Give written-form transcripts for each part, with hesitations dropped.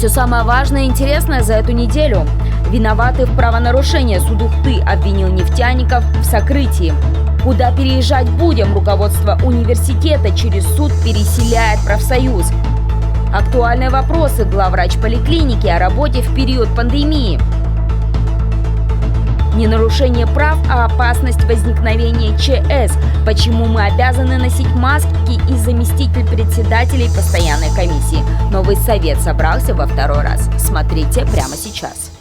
Все самое важное и интересное за эту неделю. Виноваты в правонарушении суд Ухты обвинил нефтяников в сокрытии. Куда переезжать будем? Руководство университета через суд переселяет профсоюз. Актуальные вопросы главврач поликлиники о работе в период пандемии. Не нарушение прав, а опасность возникновения ЧС. Почему мы обязаны носить маски и заместитель председателей постоянной комиссии. Новый совет собрался во второй раз. Смотрите прямо сейчас.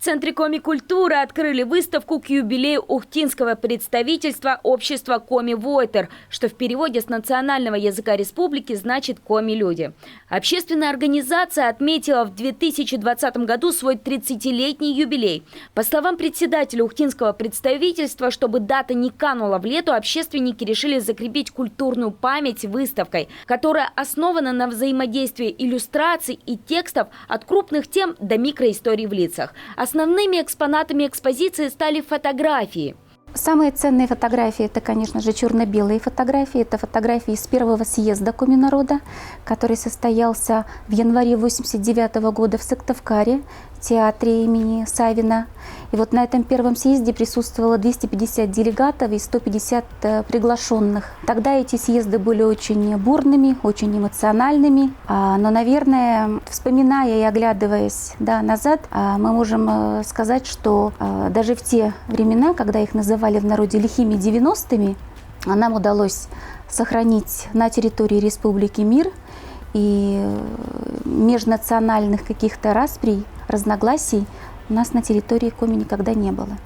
В Центре Коми-культуры открыли выставку к юбилею ухтинского представительства общества Коми-Войтер, что в переводе с национального языка республики значит «Коми-люди». Общественная организация отметила в 2020 году свой 30-летний юбилей. По словам председателя ухтинского представительства, чтобы дата не канула в лету, общественники решили закрепить культурную память выставкой, которая основана на взаимодействии иллюстраций и текстов от крупных тем до микроисторий в лицах. Основными экспонатами экспозиции стали фотографии. Самые ценные фотографии – это, конечно же, черно-белые фотографии. Это фотографии из первого съезда Коми-народа, который состоялся в январе 1989 года в Сыктывкаре, театре имени Савина. И вот на этом первом съезде присутствовало 250 делегатов и 150 приглашенных. Тогда эти съезды были очень бурными, очень эмоциональными. Но, наверное, вспоминая и оглядываясь назад, мы можем сказать, что даже в те времена, когда их называли в народе лихими 90-ми, нам удалось сохранить на территории республики мир, и межнациональных каких-то расприй, разногласий у нас на территории Коми никогда не было.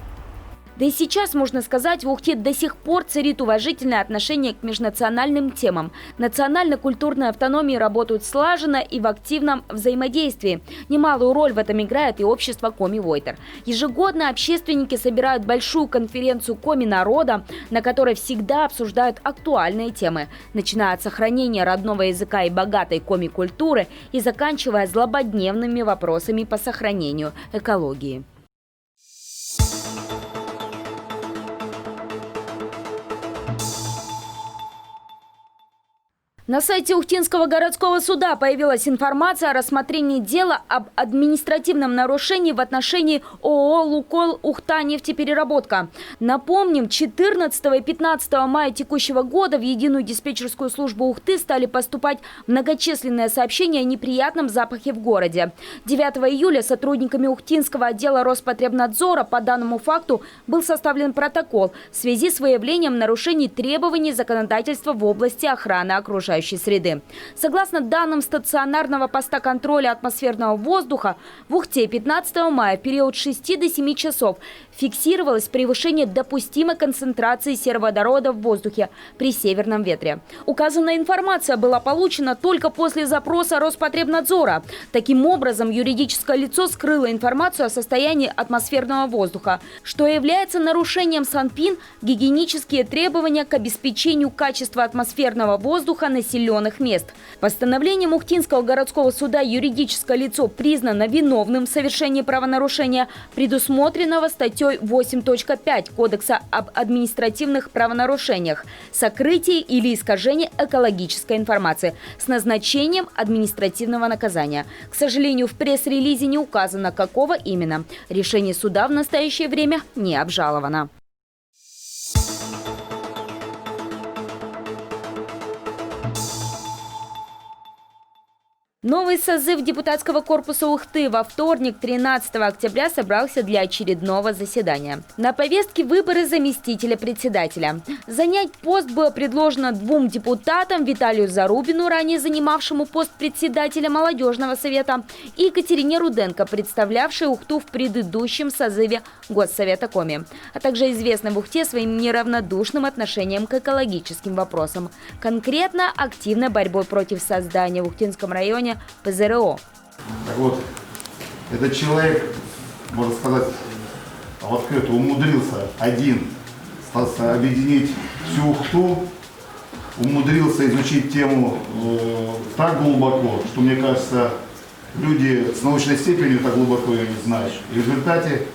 Да и сейчас, можно сказать, в Ухте до сих пор царит уважительное отношение к межнациональным темам. Национально-культурные автономии работают слаженно и в активном взаимодействии. Немалую роль в этом играет и общество Коми-Войтер. Ежегодно общественники собирают большую конференцию Коми-народа, на которой всегда обсуждают актуальные темы, начиная от сохранения родного языка и богатой коми-культуры и заканчивая злободневными вопросами по сохранению экологии. На сайте Ухтинского городского суда появилась информация о рассмотрении дела об административном нарушении в отношении ООО «Лукойл Ухта нефтепереработка». Напомним, 14 и 15 мая текущего года в единую диспетчерскую службу Ухты стали поступать многочисленные сообщения о неприятном запахе в городе. 9 июля сотрудниками Ухтинского отдела Роспотребнадзора по данному факту был составлен протокол в связи с выявлением нарушений требований законодательства в области охраны окружающей среды. Согласно данным стационарного поста контроля атмосферного воздуха, в Ухте 15 мая в период с 6 до 7 часов фиксировалось превышение допустимой концентрации сероводорода в воздухе при северном ветре. Указанная информация была получена только после запроса Роспотребнадзора. Таким образом, юридическое лицо скрыло информацию о состоянии атмосферного воздуха, что является нарушением СанПин гигиенические требования к обеспечению качества атмосферного воздуха населенных мест. Постановлением Ухтинского городского суда юридическое лицо признано виновным в совершении правонарушения, предусмотренного статьей 8.5 Кодекса об административных правонарушениях, сокрытие или искажение экологической информации с назначением административного наказания. К сожалению, в пресс-релизе не указано, какого именно. Решение суда в настоящее время не обжаловано. Новый созыв депутатского корпуса Ухты во вторник, 13 октября, собрался для очередного заседания. На повестке выборы заместителя председателя. Занять пост было предложено двум депутатам: Виталию Зарубину, ранее занимавшему пост председателя молодежного совета, и Екатерине Руденко, представлявшей Ухту в предыдущем созыве Госсовета Коми, а также известной в Ухте своим неравнодушным отношением к экологическим вопросам. Конкретно активной борьбой против создания в Ухтинском районе ПЗРО. Так вот, этот человек, можно сказать, открыто умудрился один объединить всю Ухту, умудрился изучить тему так глубоко, что, мне кажется, люди с научной степенью так глубоко ее не знают. И в результате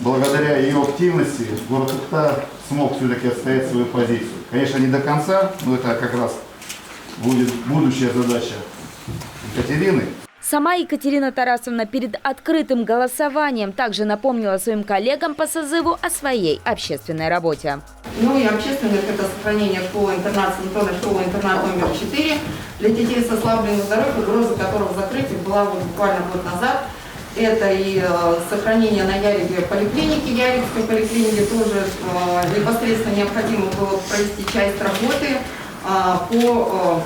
благодаря ее активности город Ухта смог все-таки отстоять свою позицию. Конечно, не до конца, но это как раз будет будущая задача Екатерины. Сама Екатерина Тарасовна перед открытым голосованием также напомнила своим коллегам по созыву о своей общественной работе. Ну и общественность – это сохранение школы-интернат, санаторной школы-интернат номер 4 для детей с ослабленным здоровьем, угроза которого закрытия была вот буквально год назад. Это и сохранение на Яриге поликлиники, Яригской поликлиники тоже непосредственно необходимо было провести часть работы по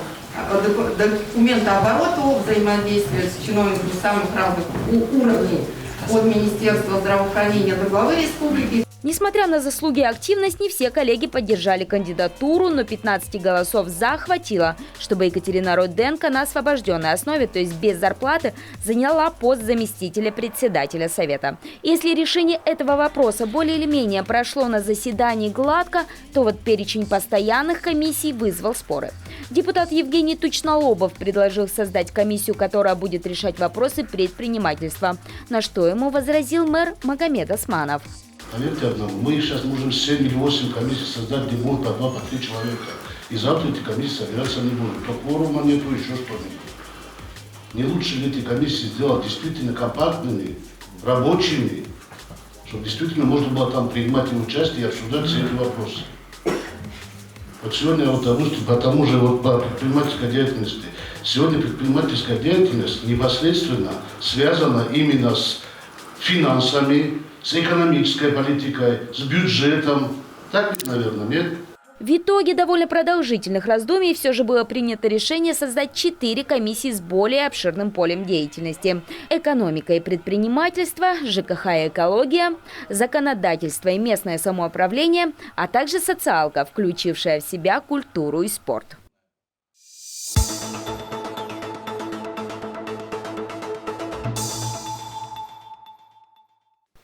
документообороту, взаимодействия с чиновниками самых разных уровней, от Министерства здравоохранения до главы республики. Несмотря на заслуги и активность, не все коллеги поддержали кандидатуру, но 15 голосов «за» хватило, чтобы Екатерина Руденко на освобожденной основе, то есть без зарплаты, заняла пост заместителя председателя Совета. Если решение этого вопроса более или менее прошло на заседании гладко, то вот перечень постоянных комиссий вызвал споры. Депутат Евгений Тучнолобов предложил создать комиссию, которая будет решать вопросы предпринимательства, на что ему возразил мэр Магомед Османов. Поверьте одному, мы сейчас можем 7 или 8 комиссий создать, где будет по 2, по 3 человека. И завтра эти комиссии собираться не будут. То кворума нету, еще что-нибудь. Не лучше ли эти комиссии сделать действительно компактными, рабочими, чтобы действительно можно было там принимать участие и обсуждать все эти вопросы. Вот сегодня вот, потому же вот по предпринимательской деятельности. Сегодня предпринимательская деятельность непосредственно связана именно с финансами, с экономической политикой, с бюджетом. Так ведь, наверное, нет? В итоге довольно продолжительных раздумий все же было принято решение создать 4 комиссии с более обширным полем деятельности. Экономика и предпринимательство, ЖКХ и экология, законодательство и местное самоуправление, а также социалка, включившая в себя культуру и спорт.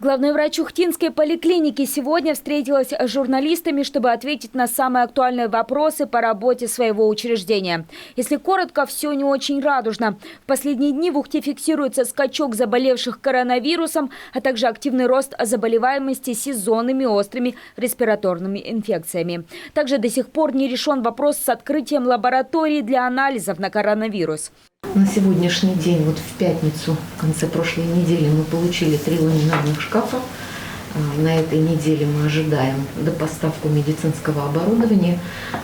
Главный врач Ухтинской поликлиники сегодня встретилась с журналистами, чтобы ответить на самые актуальные вопросы по работе своего учреждения. Если коротко, все не очень радужно. В последние дни в Ухте фиксируется скачок заболевших коронавирусом, а также активный рост заболеваемости сезонными острыми респираторными инфекциями. Также до сих пор не решен вопрос с открытием лаборатории для анализов на коронавирус. На сегодняшний день, вот в пятницу, в конце прошлой недели, мы получили 3 ламинарных шкафа. На этой неделе мы ожидаем допоставку медицинского оборудования,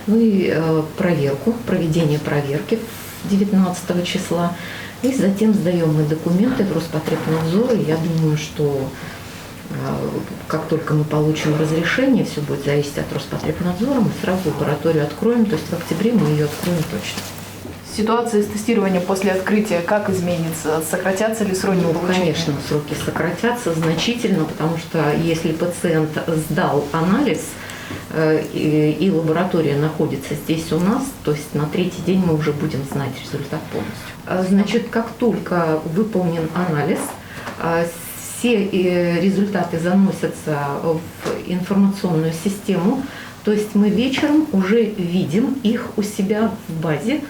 ну и проведение проверки 19 числа. И затем сдаем мы документы в Роспотребнадзор. И я думаю, что как только мы получим разрешение, все будет зависеть от Роспотребнадзора, мы сразу лабораторию откроем, то есть в октябре мы ее откроем точно. Ситуация с тестированием после открытия как изменится? Сократятся ли сроки получения? Конечно, сроки сократятся значительно, потому что если пациент сдал анализ и лаборатория находится здесь у нас, то есть на 3-й день мы уже будем знать результат полностью. Значит, как только выполнен анализ, все результаты заносятся в информационную систему, то есть мы вечером уже видим их у себя в базе.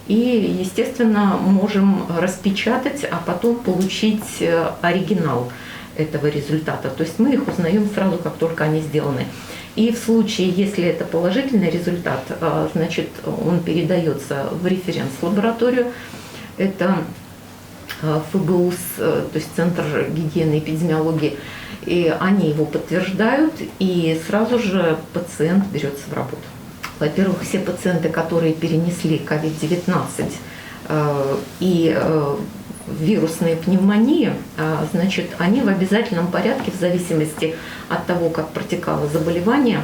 И, естественно, можем распечатать, а потом получить оригинал этого результата. То есть мы их узнаем сразу, как только они сделаны. И в случае, если это положительный результат, значит, он передается в референс-лабораторию. Это ФГУС, то есть Центр гигиены и эпидемиологии. И они его подтверждают, и сразу же пациент берется в работу. Во-первых, все пациенты, которые перенесли COVID-19 и вирусные пневмонии, значит, они в обязательном порядке, в зависимости от того, как протекало заболевание,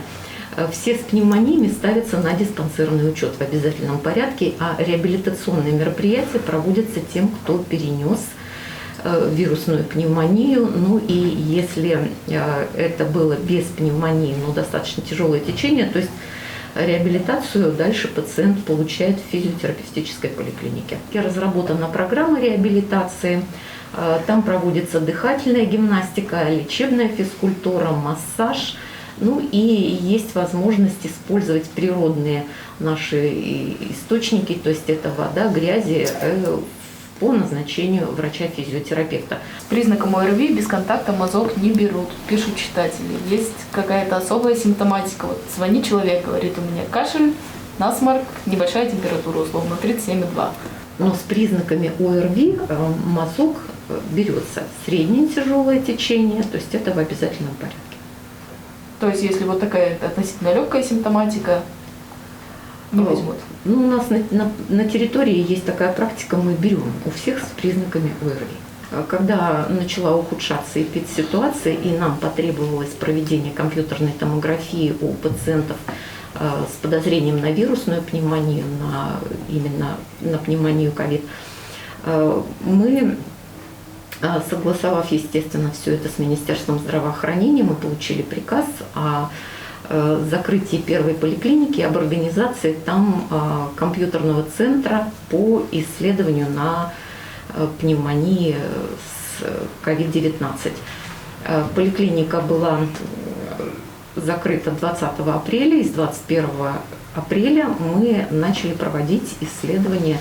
все с пневмониями ставятся на диспансерный учет в обязательном порядке, а реабилитационные мероприятия проводятся тем, кто перенес вирусную пневмонию. Ну и если это было без пневмонии, но достаточно тяжелое течение, то есть реабилитацию дальше пациент получает в физиотерапевтической поликлинике. Разработана программа реабилитации, там проводится дыхательная гимнастика, лечебная физкультура, массаж. Ну и есть возможность использовать природные наши источники, то есть это вода, грязи в по назначению врача-физиотерапевта. С признаком ОРВИ без контакта мазок не берут, пишут читатели. Есть какая-то особая симптоматика. Вот звонит человек, говорит, у меня кашель, насморк, небольшая температура, условно, 37,2. Но с признаками ОРВИ мазок берется среднее тяжелое течение, то есть это в обязательном порядке. То есть если вот такая относительно легкая симптоматика, не возьмут. Ну, у нас на территории есть такая практика, мы берем у всех с признаками ОРВИ. Когда начала ухудшаться эпидситуация и нам потребовалось проведение компьютерной томографии у пациентов с подозрением на вирусную пневмонию, именно на пневмонию ковид, мы, согласовав, естественно, все это с Министерством здравоохранения, мы получили приказ о закрытии первой поликлиники, об организации там компьютерного центра по исследованию на пневмонии с COVID-19. Поликлиника была закрыта 20 апреля, и с 21 апреля мы начали проводить исследования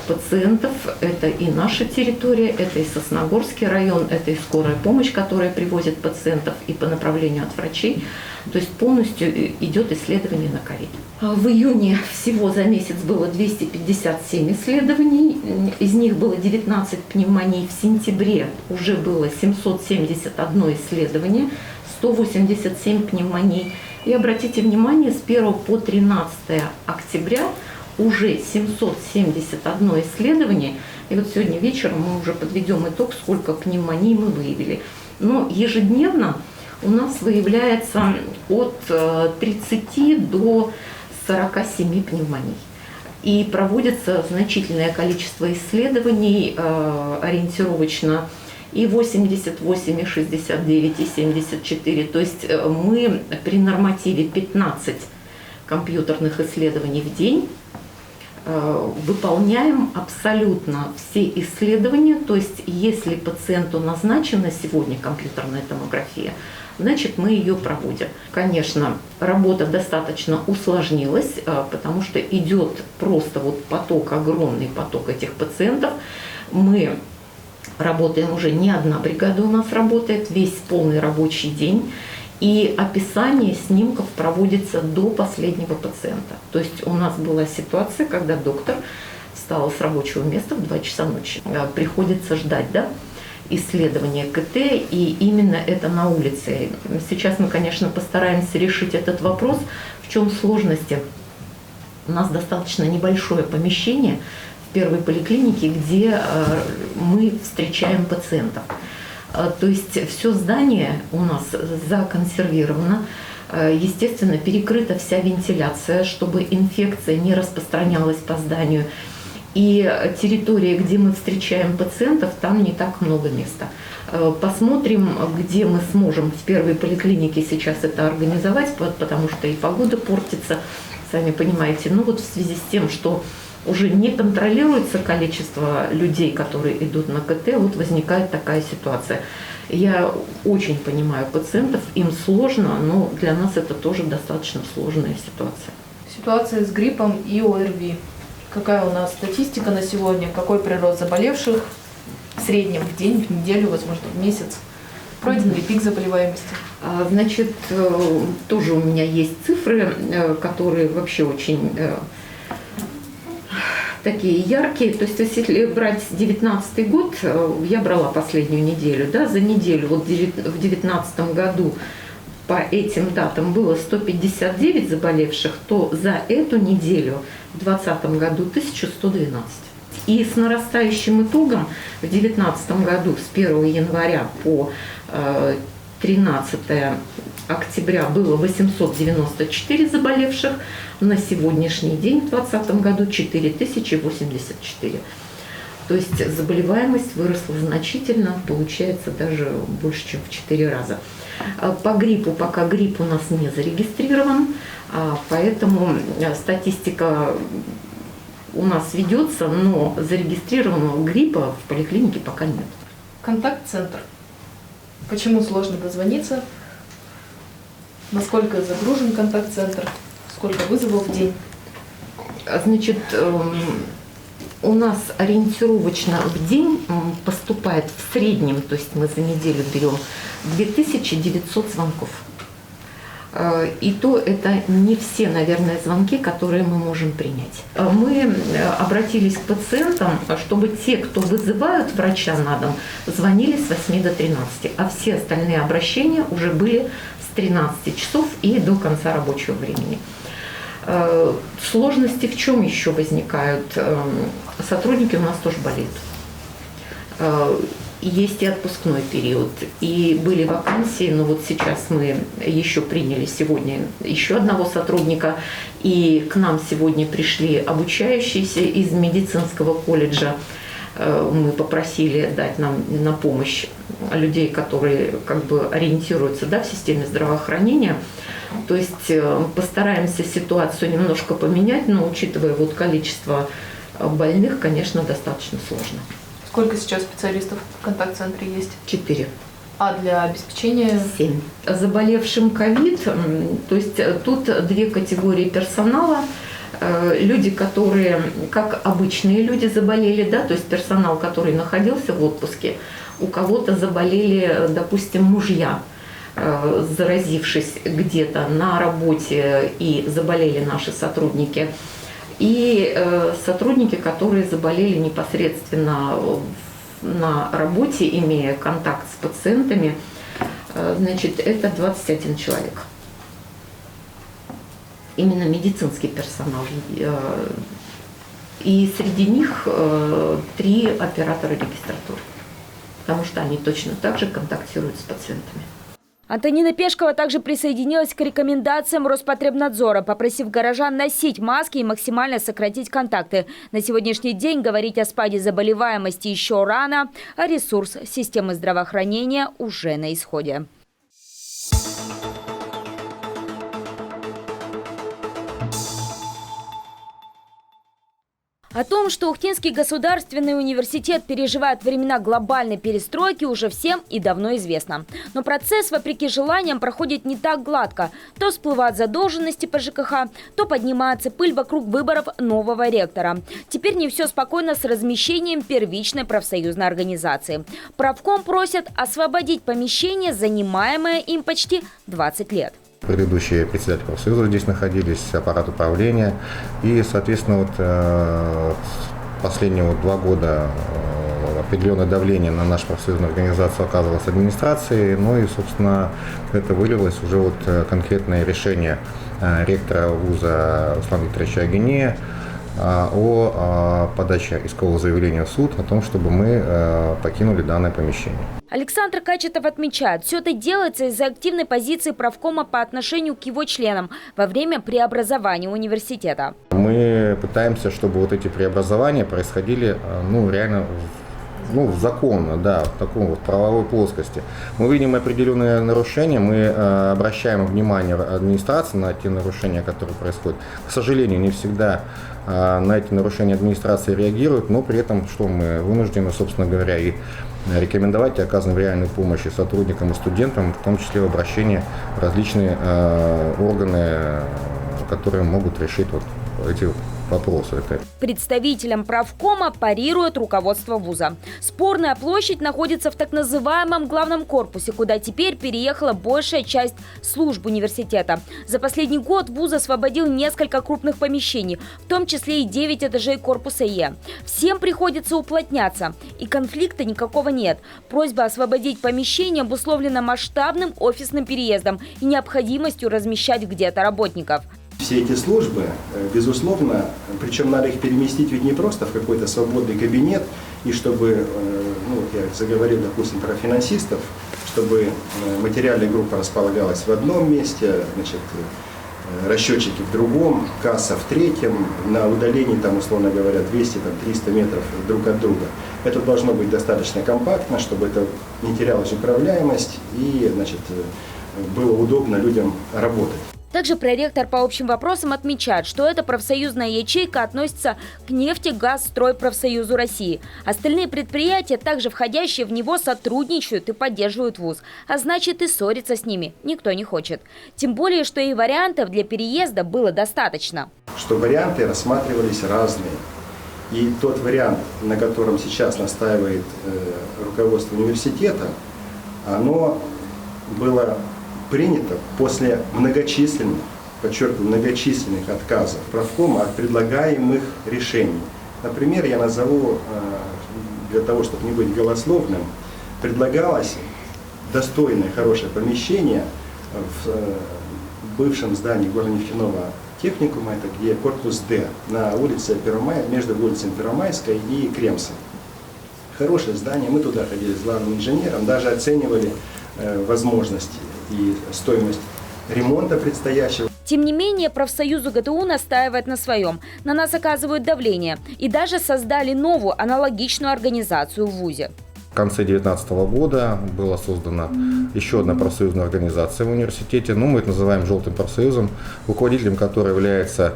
пациентов. Это и наша территория, это и Сосногорский район, это и скорая помощь, которая привозит пациентов и по направлению от врачей. То есть полностью идет исследование на ковид. В июне всего за месяц было 257 исследований, из них было 19 пневмоний. В сентябре уже было 771 исследование, 187 пневмоний. И обратите внимание, с 1 по 13 октября уже 771 исследование. И вот сегодня вечером мы уже подведем итог, сколько пневмоний мы выявили. Но ежедневно у нас выявляется от 30 до 47 пневмоний. И проводится значительное количество исследований, ориентировочно и 88, и 69, и 74. То есть мы при нормативе 15 компьютерных исследований в день выполняем абсолютно все исследования. То есть если пациенту назначена сегодня компьютерная томография, значит, мы ее проводим. Конечно, работа достаточно усложнилась, потому что идет просто вот поток, огромный поток этих пациентов. Мы работаем уже не одна бригада у нас работает, весь полный рабочий день. И описание снимков проводится до последнего пациента. То есть у нас была ситуация, когда доктор встал с рабочего места в 2 часа ночи. Приходится ждать, да, исследования КТ, и именно это на улице. Сейчас мы, конечно, постараемся решить этот вопрос. В чем сложности? У нас достаточно небольшое помещение в первой поликлинике, где мы встречаем пациентов. То есть все здание у нас законсервировано, естественно, перекрыта вся вентиляция, чтобы инфекция не распространялась по зданию. И территория, где мы встречаем пациентов, там не так много места. Посмотрим, где мы сможем в первой поликлинике сейчас это организовать, потому что и погода портится, сами понимаете. Ну вот в связи с тем, что уже не контролируется количество людей, которые идут на КТ, вот возникает такая ситуация. Я очень понимаю пациентов, им сложно, но для нас это тоже достаточно сложная ситуация. Ситуация с гриппом и ОРВИ. Какая у нас статистика на сегодня? Какой прирост заболевших в среднем в день, в неделю, возможно, в месяц? Пройден ли пик заболеваемости? Значит, тоже у меня есть цифры, которые вообще очень такие яркие. То есть, если брать 2019 год, я брала последнюю неделю, да, за неделю, вот в 2019 году по этим датам было 159 заболевших, то за эту неделю в 2020 году 1112. И с нарастающим итогом в 2019 году с 1 января по 13 октября было 894 заболевших, на сегодняшний день в 2020 году 4084. То есть заболеваемость выросла значительно, получается даже больше, чем в 4 раза. По гриппу, пока грипп у нас не зарегистрирован, поэтому статистика у нас ведется, но зарегистрированного гриппа в поликлинике пока нет. Контакт-центр. Почему сложно дозвониться? Насколько загружен контакт-центр? Сколько вызовов в день? Значит, У нас ориентировочно в день поступает в среднем, то есть мы за неделю берем 2900 звонков. И то это не все, наверное, звонки, которые мы можем принять. Мы обратились к пациентам, чтобы те, кто вызывают врача на дом, звонили с 8 до 13, а все остальные обращения уже были с 13 часов и до конца рабочего времени. Сложности в чем еще возникают? Сотрудники у нас тоже болеют. Есть и отпускной период, и были вакансии, но вот сейчас мы еще приняли сегодня еще одного сотрудника, и к нам сегодня пришли обучающиеся из медицинского колледжа. Мы попросили дать нам на помощь людей, которые как бы ориентируются, да, в системе здравоохранения. То есть постараемся ситуацию немножко поменять, но учитывая вот количество больных, конечно, достаточно сложно. Сколько сейчас специалистов в контакт-центре есть? 4. А для обеспечения? 7. Заболевшим ковид, то есть тут 2 категории персонала. Люди, которые, как обычные люди, заболели, да, то есть персонал, который находился в отпуске, у кого-то заболели, допустим, мужья, заразившись где-то на работе, и заболели наши сотрудники. И сотрудники, которые заболели непосредственно на работе, имея контакт с пациентами, значит, это 21 человек. Именно медицинский персонал. И среди них 3 оператора регистратуры, потому что они точно так же контактируют с пациентами. Антонина Пешкова также присоединилась к рекомендациям Роспотребнадзора, попросив горожан носить маски и максимально сократить контакты. На сегодняшний день говорить о спаде заболеваемости еще рано, а ресурс системы здравоохранения уже на исходе. О том, что Ухтинский государственный университет переживает времена глобальной перестройки, уже всем и давно известно. Но процесс, вопреки желаниям, проходит не так гладко. То всплывают задолженности по ЖКХ, то поднимается пыль вокруг выборов нового ректора. Теперь не все спокойно с размещением первичной профсоюзной организации. Правком просят освободить помещение, занимаемое им почти 20 лет. Предыдущие председатели профсоюза здесь находились, аппарат управления. И, соответственно, вот последние 2 года определенное давление на нашу профсоюзную организацию оказывалось администрацией. Ну и, собственно, это вылилось уже вот конкретное решение ректора вуза Руслана Викторовича Агинея о подаче искового заявления в суд о том, чтобы мы покинули данное помещение. Александр Качетов отмечает, все это делается из-за активной позиции правкома по отношению к его членам во время преобразования университета. Мы пытаемся, чтобы вот эти преобразования происходили, реально законно, да, в таком вот правовой плоскости. Мы видим определенные нарушения, мы обращаем внимание администрации на те нарушения, которые происходят. К сожалению, не всегда на эти нарушения администрация реагирует, но при этом, что мы вынуждены, собственно говоря, и рекомендовать и оказывать реальную помощь и сотрудникам, и студентам, в том числе в обращении в различные органы, которые могут решить вот эти вопросы. Представителям правкома парирует руководство вуза. Спорная площадь находится в так называемом главном корпусе, куда теперь переехала большая часть служб университета. За последний год вуз освободил несколько крупных помещений, в том числе и 9 этажей корпуса Е. Всем приходится уплотняться, и конфликта никакого нет. Просьба освободить помещение обусловлена масштабным офисным переездом и необходимостью размещать где-то работников. Все эти службы, безусловно, причем надо их переместить ведь не просто в какой-то свободный кабинет, и чтобы, я заговорил, допустим, про финансистов, чтобы материальная группа располагалась в одном месте, значит, расчетчики в другом, касса в третьем, на удалении, там, условно говоря, 200-300 метров друг от друга. Это должно быть достаточно компактно, чтобы это не терялась управляемость и, значит, было удобно людям работать. Также проректор по общим вопросам отмечает, что эта профсоюзная ячейка относится к Нефтегазстройпрофсоюзу России. Остальные предприятия, также входящие в него, сотрудничают и поддерживают вуз. А значит, и ссориться с ними никто не хочет. Тем более, что и вариантов для переезда было достаточно. Что варианты рассматривались разные. И тот вариант, на котором сейчас настаивает руководство университета, оно было принято после многочисленных, подчеркиваю, многочисленных отказов правкома от предлагаемых решений. Например, я назову, для того, чтобы не быть голословным, предлагалось достойное, хорошее помещение в бывшем здании горнефтяного техникума, это где корпус Д, на улице Первомай, между улицей Первомайской и Кремсом. Хорошее здание, мы туда ходили с главным инженером, даже оценивали возможности и стоимость ремонта предстоящего. Тем не менее, профсоюз УГТУ настаивает на своем. На нас оказывают давление. И даже создали новую аналогичную организацию в ВУЗе. В конце 2019 года была создана еще одна профсоюзная организация в университете. Мы это называем «желтым профсоюзом», руководителем которой является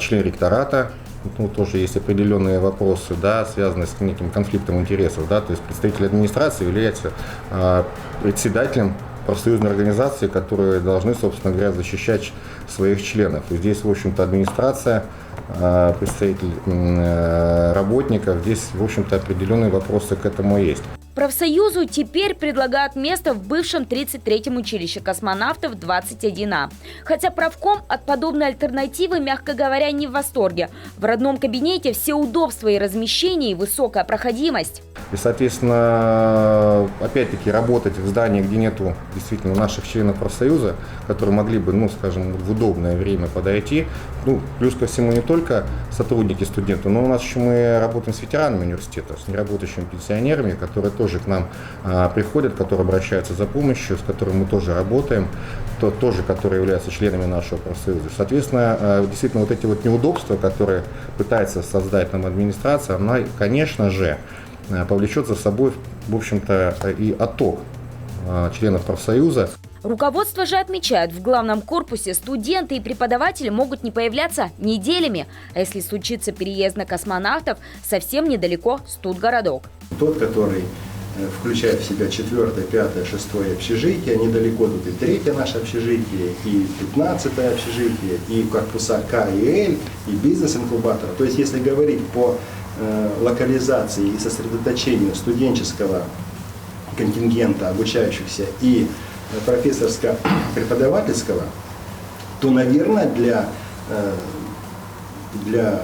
член ректората. Тоже есть определенные вопросы, связанные с неким конфликтом интересов. То есть представитель администрации является председателем профсоюзной организации, которые должны, собственно говоря, защищать своих членов. И здесь, в общем-то, администрация, представитель работников, здесь, в общем-то, определенные вопросы к этому есть. Профсоюзу теперь предлагают место в бывшем 33-м училище космонавтов 21А. Хотя правком от подобной альтернативы, мягко говоря, не в восторге. В родном кабинете все удобства и размещения, и высокая проходимость. И, соответственно, опять-таки работать в здании, где нету действительно наших членов профсоюза, которые могли бы, скажем, в удобное время подойти. Плюс ко всему не только сотрудники, студенты, но у нас еще мы работаем с ветеранами университета, с неработающими пенсионерами, которые тоже к нам приходят, которые обращаются за помощью, с которыми мы тоже работаем, тоже которые являются членами нашего профсоюза. Соответственно, действительно, вот эти вот неудобства, которые пытается создать нам администрация, она, конечно же, повлечет за собой, в общем-то, и отток членов профсоюза. Руководство же отмечает, в главном корпусе студенты и преподаватели могут не появляться неделями. А если случится переезд на космонавтов, совсем недалеко студгородок. Тот, который включает в себя 4-е, 5-е, 6-е общежитие, недалеко тут и 3-е наше общежитие, и 15-е общежитие, и корпуса К и Л, и бизнес-инкубатор. То есть, если говорить по локализации и сосредоточению студенческого контингента, обучающихся, и профессорско-преподавательского, то, наверное, для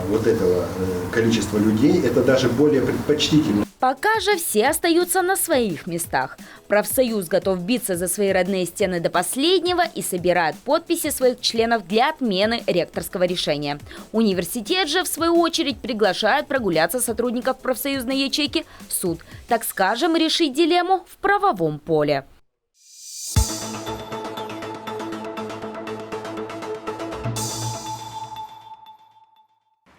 вот этого количества людей это даже более предпочтительно. Пока же все остаются на своих местах. Профсоюз готов биться за свои родные стены до последнего и собирает подписи своих членов для отмены ректорского решения. Университет же, в свою очередь, приглашает прогуляться сотрудников профсоюзной ячейки в суд. Так скажем, решить дилемму в правовом поле.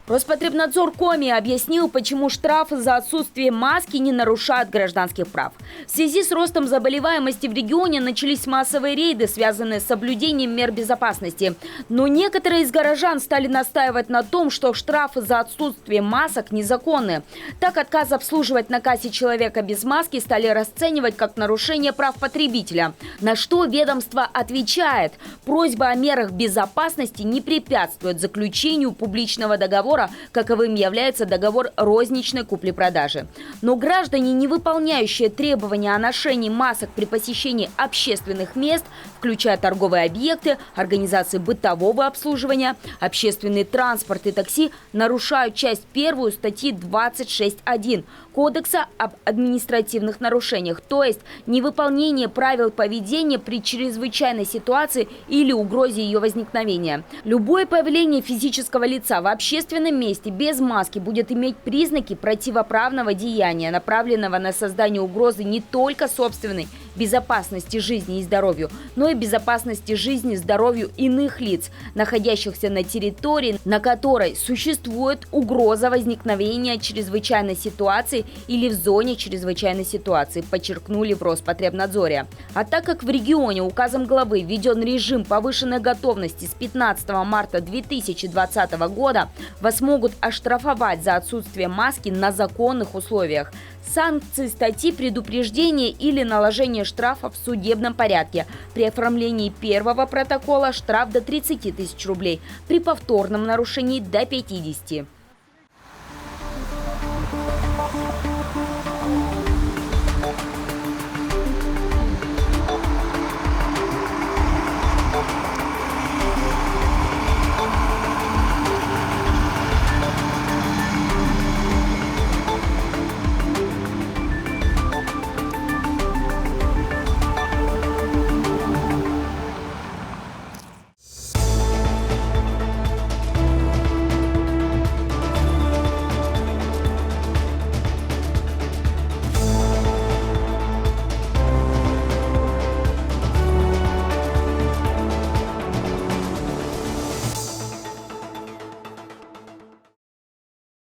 Роспотребнадзор Коми объяснил, почему штрафы за отсутствие маски не нарушают гражданских прав. В связи с ростом заболеваемости в регионе начались массовые рейды, связанные с соблюдением мер безопасности. Но некоторые из горожан стали настаивать на том, что штрафы за отсутствие масок незаконны. Так, отказ обслуживать на кассе человека без маски стали расценивать как нарушение прав потребителя. На что ведомство отвечает: просьба о мерах безопасности не препятствует заключению публичного договора, каковым является договор розничной купли-продажи. Но граждане, не выполняющие требования о ношении масок при посещении общественных мест, включая торговые объекты, организации бытового обслуживания, общественный транспорт и такси, нарушают часть 1 статьи 26.1 Кодекса об административных нарушениях, то есть невыполнение правил поведения при чрезвычайной ситуации или угрозе ее возникновения. Любое появление физического лица в общественном месте без маски будет иметь признаки противоправного деяния, направленного на создание угрозы не только собственной безопасности жизни и здоровью, но и безопасности жизни и здоровью иных лиц, находящихся на территории, на которой существует угроза возникновения чрезвычайной ситуации или в зоне чрезвычайной ситуации, подчеркнули в Роспотребнадзоре. А так как в регионе указом главы введен режим повышенной готовности с 15 марта 2020 года, вас могут оштрафовать за отсутствие маски на законных условиях. Санкции статьи предупреждения или наложение штрафа в судебном порядке. При оформлении первого протокола штраф до 30 тысяч рублей, при повторном нарушении до 50. Thank you.